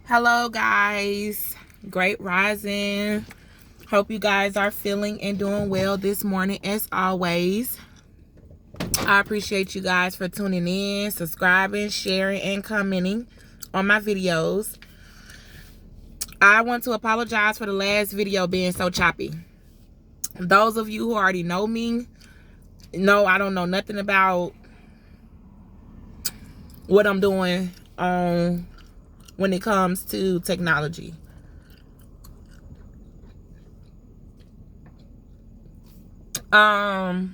Hello guys, great rising. Hope you guys are feeling and doing well this morning as always. I appreciate you guys for tuning in, subscribing, sharing, and commenting on my videos. I want to apologize for the last video being so choppy. Those of you who already know me know I don't know nothing about what I'm doing when it comes to technology. So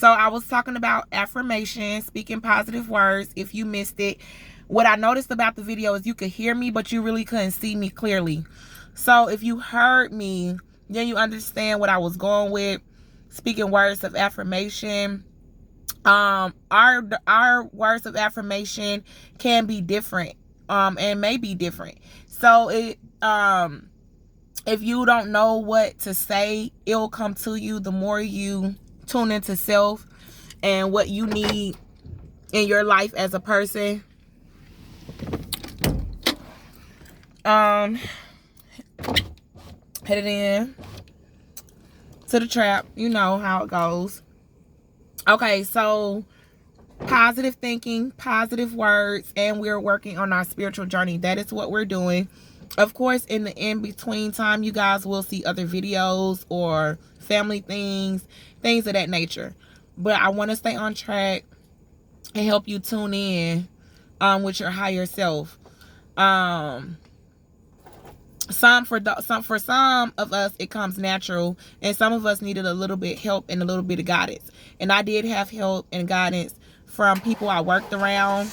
I was talking about affirmation, speaking positive words. If you missed it, what I noticed about the video is you could hear me, but you really couldn't see me clearly. So if you heard me, then you understand what I was going with. Speaking words of affirmation. Our words of affirmation can be different, and may be different. So if you don't know what to say, it'll come to you the more you tune into self and what you need in your life as a person. Headed in to the trap. You know how it goes. Okay, so positive thinking, positive words, and we're working on our spiritual journey. That is what we're doing. Of course, in the in-between time, you guys will see other videos or family things of that nature. But I want to stay on track and help you tune in with your higher self. Some of us, it comes natural, and some of us needed a little bit help and a little bit of guidance. And I did have help and guidance from people I worked around,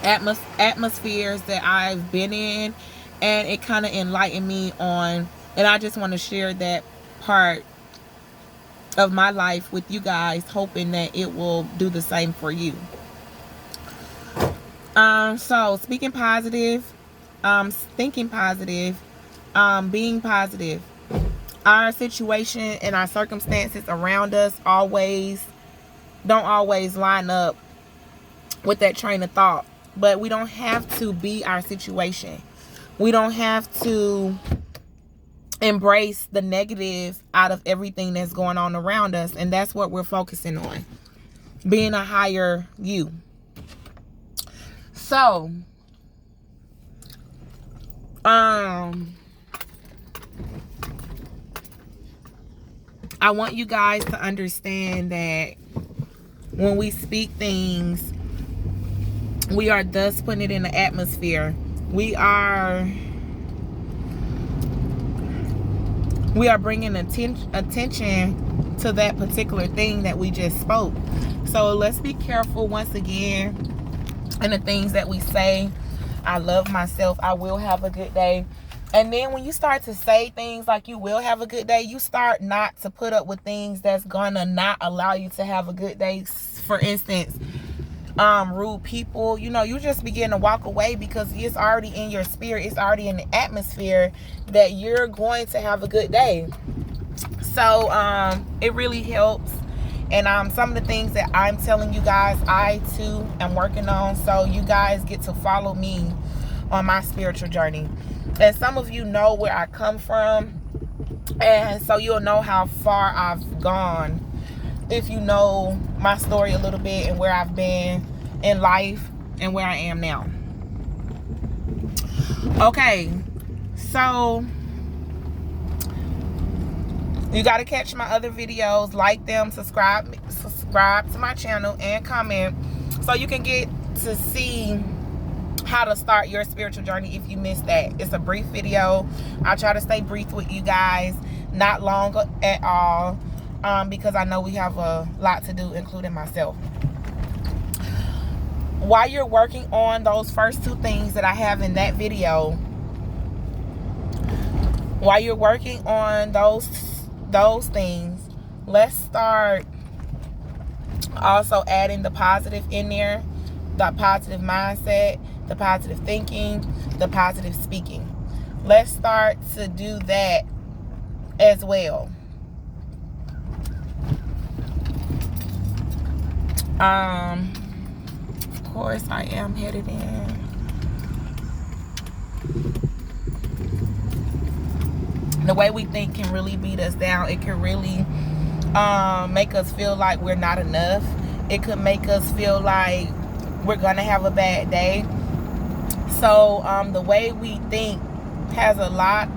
atmospheres that I've been in, and it kind of enlightened me on, and I just want to share that part of my life with you guys, hoping that it will do the same for you. So speaking positive, thinking positive, being positive. Our situation and our circumstances around us don't always line up with that train of thought. But we don't have to be our situation. We don't have to embrace the negative out of everything that's going on around us. And that's what we're focusing on. Being a higher you. So, I want you guys to understand that when we speak things, we are thus putting it in the atmosphere. We are bringing attention to that particular thing that we just spoke. So let's be careful once again in the things that we say. I love myself. I will have a good day. And then when you start to say things like you will have a good day, you start not to put up with things that's gonna not allow you to have a good day. For instance, rude people, you just begin to walk away because it's already in your spirit, it's already in the atmosphere that you're going to have a good day. So it really helps. And some of the things that I'm telling you guys, I too am working on, so you guys get to follow me on my spiritual journey. And some of you know where I come from, and so you'll know how far I've gone if you know my story a little bit and where I've been in life and where I am now. Okay, so you got to catch my other videos, like them, subscribe to my channel, and comment so you can get to see how to start your spiritual journey if you missed that. It's a brief video. I try to stay brief with you guys, not long at all, because I know we have a lot to do, including myself. While you're working on those first two things that I have in that video, while you're working on those things, let's start also adding the positive in there, the positive mindset, the positive thinking, the positive speaking. Let's start to do that as well. Of course, I am headed in The way we think can really beat us down. It can really make us feel like we're not enough. It could make us feel like we're gonna have a bad day. So the way we think has a lot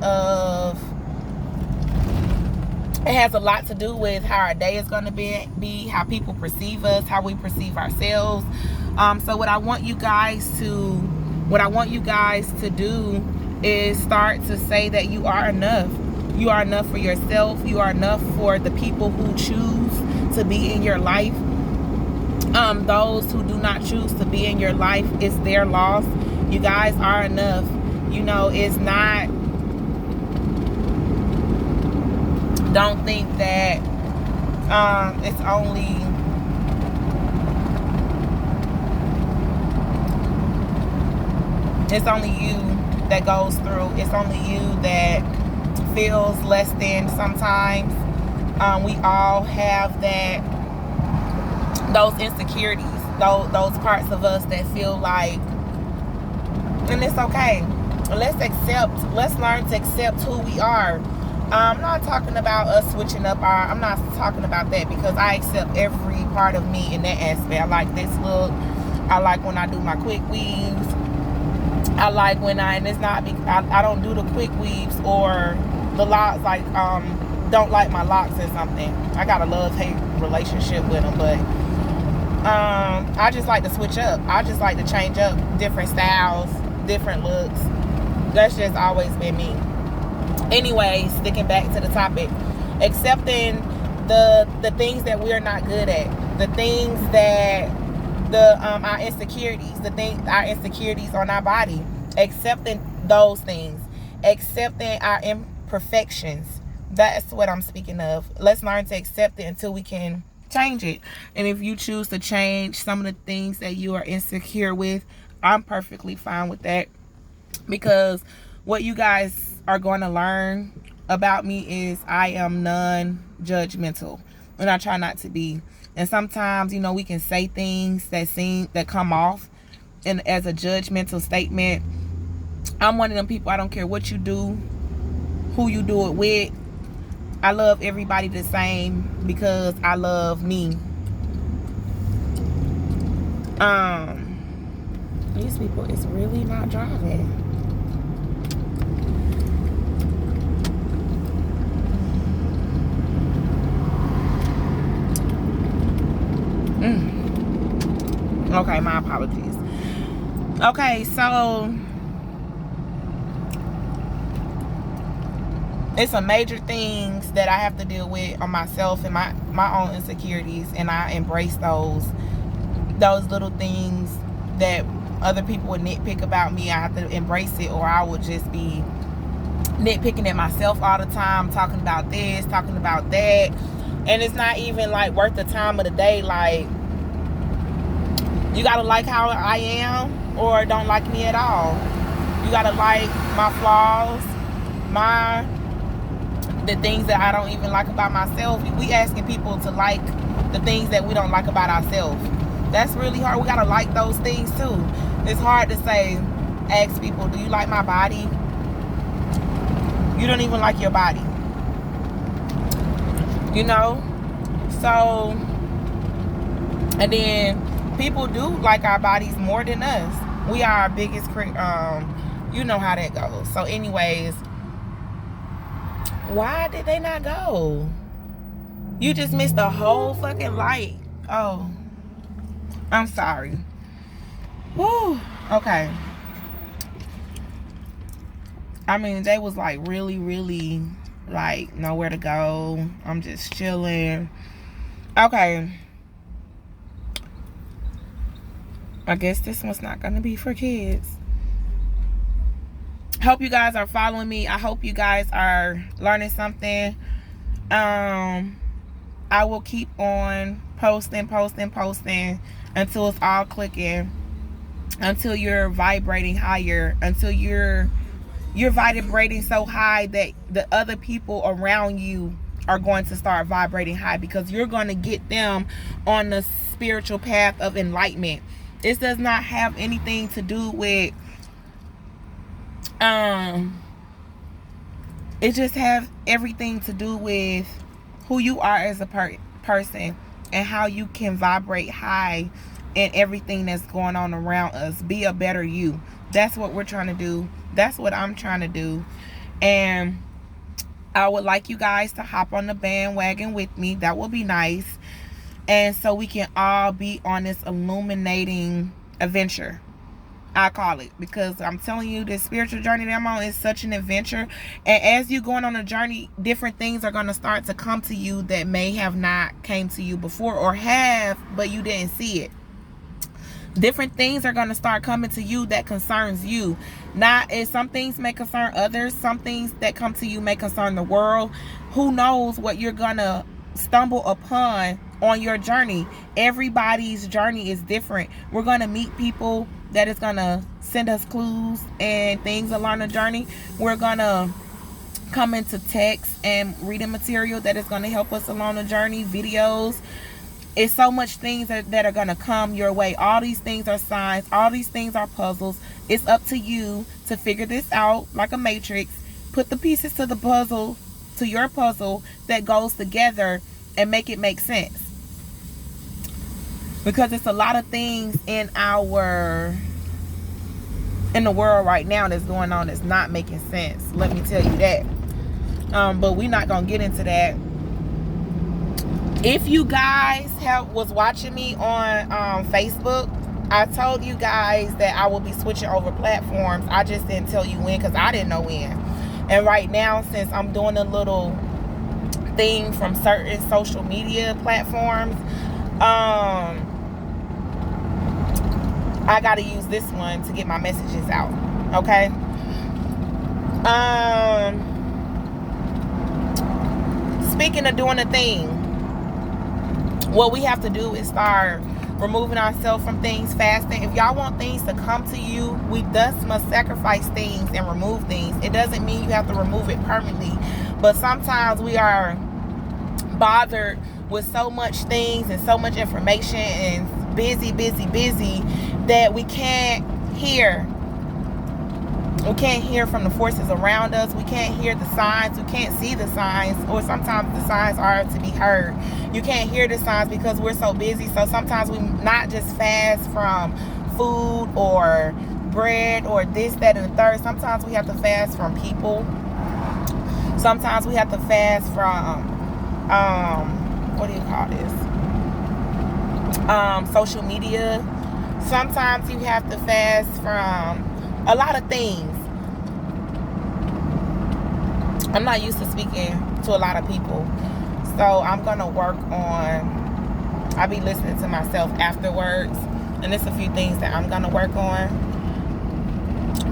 to do with how our day is going to be, how people perceive us, how we perceive ourselves. So what I want you guys to do is start to say that you are enough. You are enough for yourself. You are enough for the people who choose to be in your life. Those who do not choose to be in your life, it's their loss. You guys are enough. You know, it's not, don't think that it's only you that goes through. It's only you that feels less than sometimes. We all have those insecurities, those parts of us that feel like, and it's okay. Let's learn to accept who we are. I'm not talking about us switching up I'm not talking about that, because I accept every part of me in that aspect. I like this look. I like when I do my quick weaves. I like when I don't do the quick weaves or the locks, like, don't like my locks or something. I got a love-hate relationship with them, but I just like to switch up. I just like to change up different styles, different looks. That's just always been me. Anyway, sticking back to the topic, accepting the things that we are not good at, the things that our insecurities on our body, accepting those things, accepting our imperfections. That's what I'm speaking of. Let's learn to accept it until we can change it. And if you choose to change some of the things that you are insecure with, I'm perfectly fine with that, because what you guys are going to learn about me is I am non-judgmental, and I try not to be. And sometimes, you know, we can say things that come off and as a judgmental statement. I'm one of them people, I don't care what you do, who you do it with. I love everybody the same because I love me. These people is really not driving. Okay, my apologies. Okay, so it's some major things that I have to deal with on myself and my own insecurities, and I embrace those little things that other people would nitpick about me. I have to embrace it, or I would just be nitpicking at myself all the time, talking about this, talking about that, and it's not even like worth the time of the day. Like, you gotta like how I am, or don't like me at all. You gotta like my flaws, the things that I don't even like about myself. We asking people to like the things that we don't like about ourselves. That's really hard. We gotta like those things too. It's hard to ask people, do you like my body? You don't even like your body. You know? So, and then people do like our bodies more than us. We are our biggest you know how that goes. So anyways, why did they not go? You just missed the whole fucking light. Oh, I'm sorry. Woo. Okay. I mean, they was like really, really like nowhere to go. I'm just chilling. Okay. I guess this one's not gonna be for kids. Hope you guys are following me. I hope you guys are learning something. I will keep on posting until it's all clicking, until you're vibrating higher, until you're vibrating so high that the other people around you are going to start vibrating high, because you're going to get them on the spiritual path of enlightenment. This does not have anything to do with It just has everything to do with who you are as a person and how you can vibrate high in everything that's going on around us. Be a better you. That's what we're trying to do. That's what I'm trying to do. And I would like you guys to hop on the bandwagon with me. That would be nice. And so we can all be on this illuminating adventure, I call it, because I'm telling you, this spiritual journey that I'm on is such an adventure. And as you're going on a journey, different things are going to start to come to you that may have not came to you before, or have, but you didn't see it. Different things are going to start coming to you that concerns you. Not as some things may concern others. Some things that come to you may concern the world. Who knows what you're going to stumble upon on your journey. Everybody's journey is different. We're going to meet people that is going to send us clues and things along the journey. We're going to come into text and reading material that is going to help us along the journey. Videos. It's so much things that are going to come your way. All these things are signs. All these things are puzzles. It's up to you to figure this out like a matrix. Put the pieces to the puzzle, to your puzzle that goes together, and make it make sense. Because it's a lot of things in the world right now that's going on that's not making sense. Let me tell you that. But we're not going to get into that. If you guys was watching me on Facebook, I told you guys that I will be switching over platforms. I just didn't tell you when because I didn't know when. And right now, since I'm doing a little thing from certain social media platforms, I got to use this one to get my messages out. Okay? Speaking of doing a thing, what we have to do is start removing ourselves from things, fasting. If y'all want things to come to you, we thus must sacrifice things and remove things. It doesn't mean you have to remove it permanently, but sometimes we are bothered with so much things and so much information and busy that we can't hear. We can't hear from the forces around us. We can't hear the signs. We can't see the signs. Or sometimes the signs are to be heard. You can't hear the signs because we're so busy. So sometimes we not just fast from food or bread or this, that, and the third. Sometimes we have to fast from people. Sometimes we have to fast from, what do you call this? Social media. Sometimes you have to fast from a lot of things. I'm not used to speaking to a lot of people, so I'm gonna work on. I'll be listening to myself afterwards, and there's a few things that I'm gonna work on,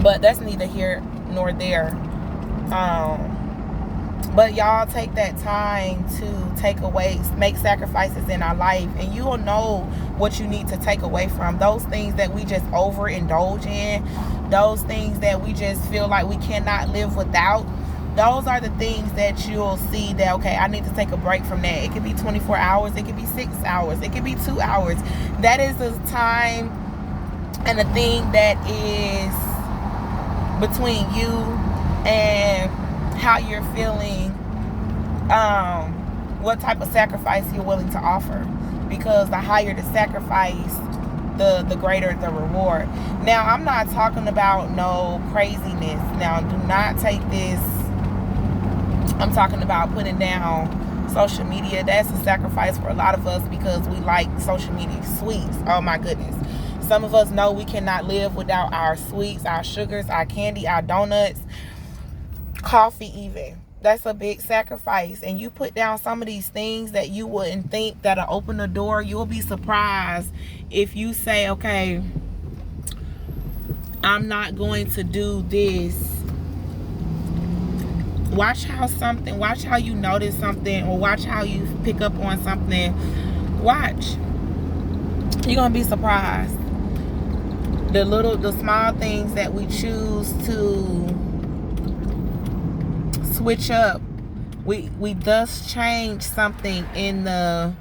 but that's neither here nor there. But y'all take that time to make sacrifices in our life, and you will know what you need to take away from those things that we just overindulge in, those things that we just feel like we cannot live without. Those are the things that you'll see that, okay, I need to take a break from that. It could be 24 hours. It could be 6 hours. It could be 2 hours. That is the time and the thing that is between you and how you're feeling, what type of sacrifice you're willing to offer. Because the higher the sacrifice, the greater the reward. Now, I'm not talking about no craziness. Now, do not take this. I'm talking about putting down social media. That's a sacrifice for a lot of us because we like social media sweets. Oh my goodness. Some of us know we cannot live without our sweets, our sugars, our candy, our donuts, coffee even. That's a big sacrifice. And you put down some of these things that you wouldn't think that'll open the door. You'll be surprised if you say, okay, I'm not going to do this. Watch how you notice something, or watch how you pick up on something. Watch. You're going to be surprised. The small things that we choose to switch up, we thus change something in the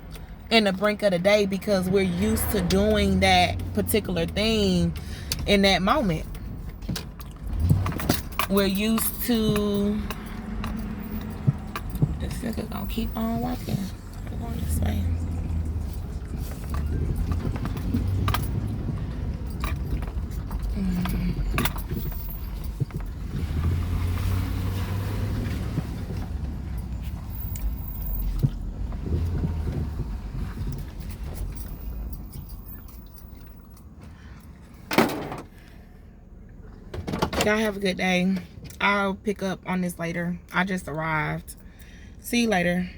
brink of the day because we're used to doing that particular thing in that moment. We're used to nigga gonna keep on walking. I'm going this way. Y'all have a good day. I'll pick up on this later. I just arrived. See you later.